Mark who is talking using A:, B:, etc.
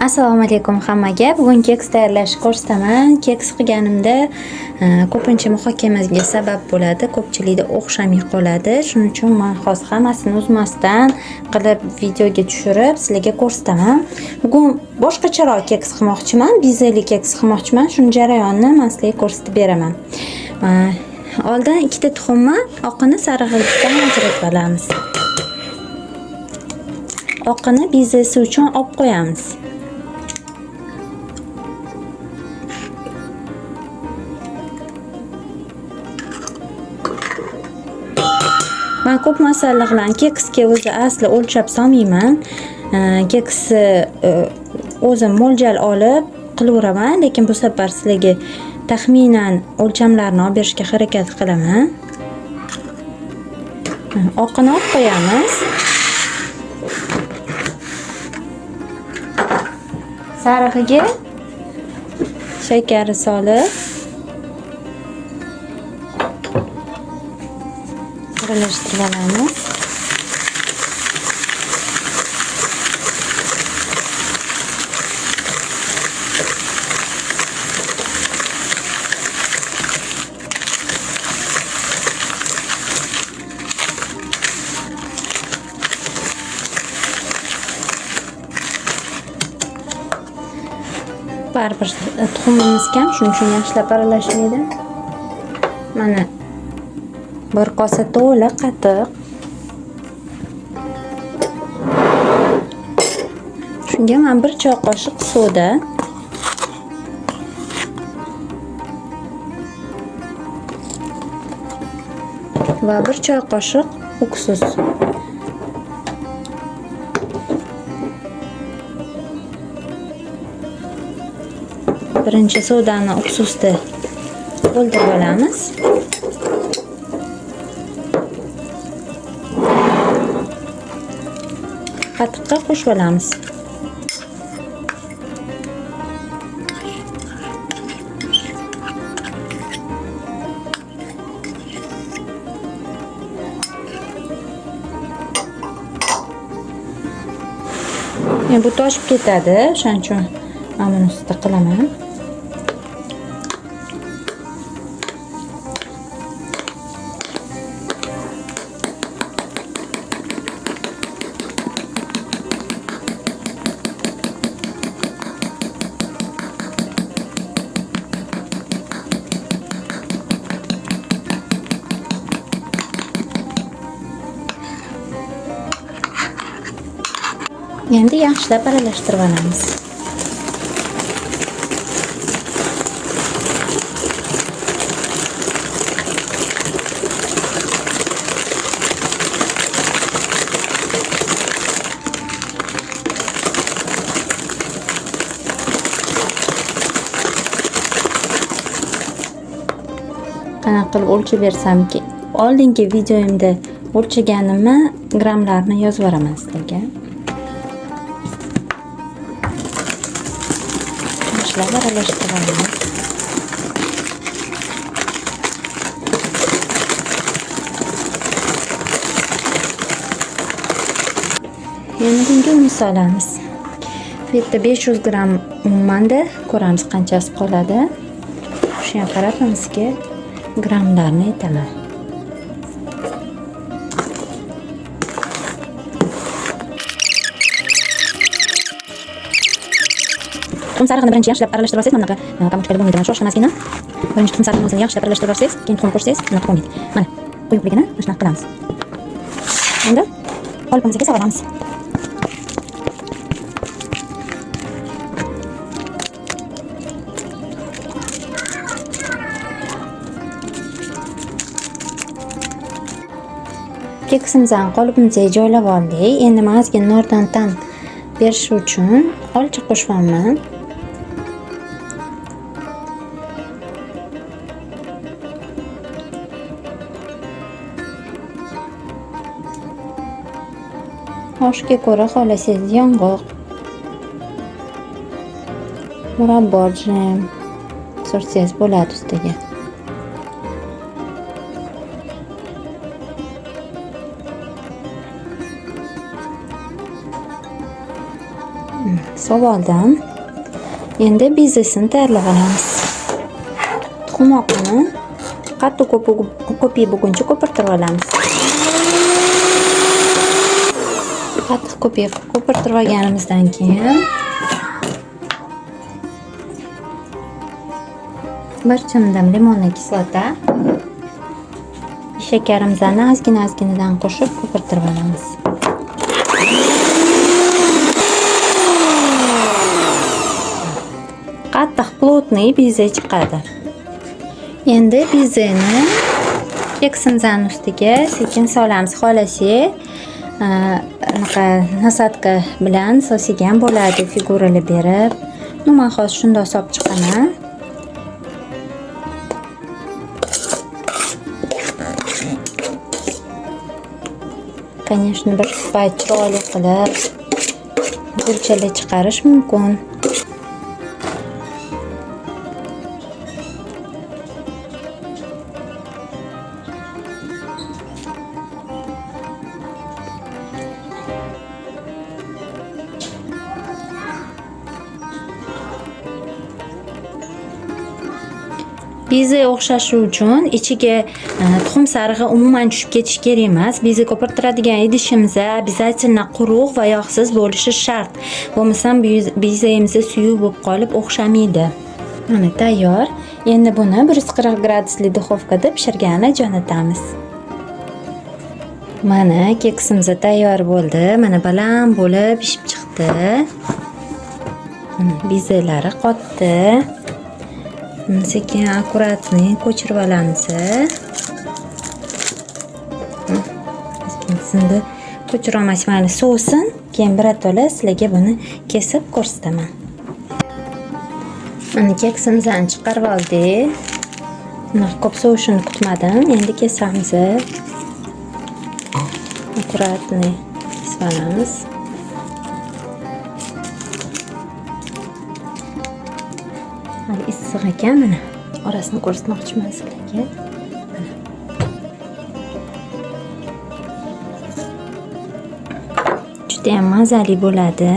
A: Assalomu alaykum hammaga. Bugun keks tayyorlashni ko'rsataman. Keks qilganimda ko'pincha muhokamaga sabab bo'ladi, ko'pchilikda o'xshamay qoladi. Shuning uchun men hozir hammasini uzmasdan qilib videoga tushirib sizlarga ko'rsataman. Bugun boshqacharoq keks qilmoqchiman, bizeli keks qilmoqchiman. Shuni jarayonni men sizlarga ko'rsatib beraman. Oldin ikkita tuxumni oqini sarig'idan ajratib olamiz. Oqini bizesi uchun olib qo'yamiz. Men ko'p masalliqlarni keksga o'zi asli o'lchab solmayman. Keksni o'zim mo'ljal olib qilaveraman, lekin bu safar sizlarga taxminan o'lchamlarni olib berishga harakat qilaman. Oqini olib qo'yamiz. Sarig'iga shakar solib aralashtirib olamiz. Baribir tuxumimiz kam, shuning uchun yaxshilab aralashmaydi. Mana bir kosa to'la qatiq. Shunga men bir choy qoshiq soda, va bir choy qoshiq uksus. Birinchi sodani uksusda o'ldirib olamiz. Qatiqqa qo'shib olamiz. Bu toshib ketadi, shuning uchun men buni ustida qilaman. Endi yaxshilab aralashtirib olamiz. Qanaqa qilib o'lchab bersamki, oldingi videoyimda o'lchaganimni grammlarni yozib yuboraman sizlarga. Aralashtirib olamiz. Yana bunga un solamiz. Bu yerda 500 gram manda, ko'ramiz qanchasi qoladi. Shunga qarab sizga grammlarni aytaman. Tuxum sarig'ini birinchi yaxshilab aralashtirib olsangiz, mana bunaqa kamochkada bo'lmaydi. Mana shu oshxonasini birinchi tuxum sarig'ini o'zini yaxshilab aralashtirib olsangiz, keyin tuxum qo'shsangiz, bunaqa bo'lmaydi. Mana quyuqligini mana shunaqa qilamiz. Endi qolipimizga solamiz. Keksimizni qolipimizga joylab oldik. Endi men ozgina nordon ta'm berish uchun olcha qo'shmayman. Oshga ko'ra xohlasangiz yong'oq, murabbo jam sursangiz bo'ladi ustiga. Sovoldim. Endi bizesini tayyorlab olamiz. Tuxum oqini qattiq ko'payib bo'lguncha ko'pirtirib olamiz. Qattiq ko'pirtirib olganimizdan keyin bir chimdim limonli kislota, shakarimizni ozgina-ozginadan qo'shib ko'pirtirib olamiz. Qattiq plotniy bize chiqadi. Endi bizeni keksimizning ustiga sekin solamiz. Xohlasak, nasadka bilan solgan bo'ladi, figurali berib. Men hozir shunday solib chiqaman. Конечно, bir payt chiroyli qilib gulchali chiqarish mumkin. Bize o'xshashi uchun ichiga tuxum sarig'i umuman tushib ketishi kerak emas. Bize ko'pirtiradigan idishimizda обязательно quruq va yog'siz bo'lishi shart. Bo'lmasam bizemiz suyuq bo'lib qolib o'xshamaydi. Mana tayyor. Endi buni 140 gradusli duxovkada pishirgani jo'natamiz. Mana keksimiz tayyor bo'ldi. Mana baland bo'lib pishib chiqdi. Bizelari qotdi. Sekin akkuratni ko'chirib olamiz. Endi ko'chira olmasam, mayli sovsin, keyin birato'la sizlarga buni kesib ko'rsataman. Mana keksimizni chiqarib oldik. Ko'p sovishini kutmadim. Endi kesamiz. Akkuratni kesib olamiz. Issiq ekan, mana orasini ko'rsatmoqchiman sizlarga. Juda ham mazali bo'ladi.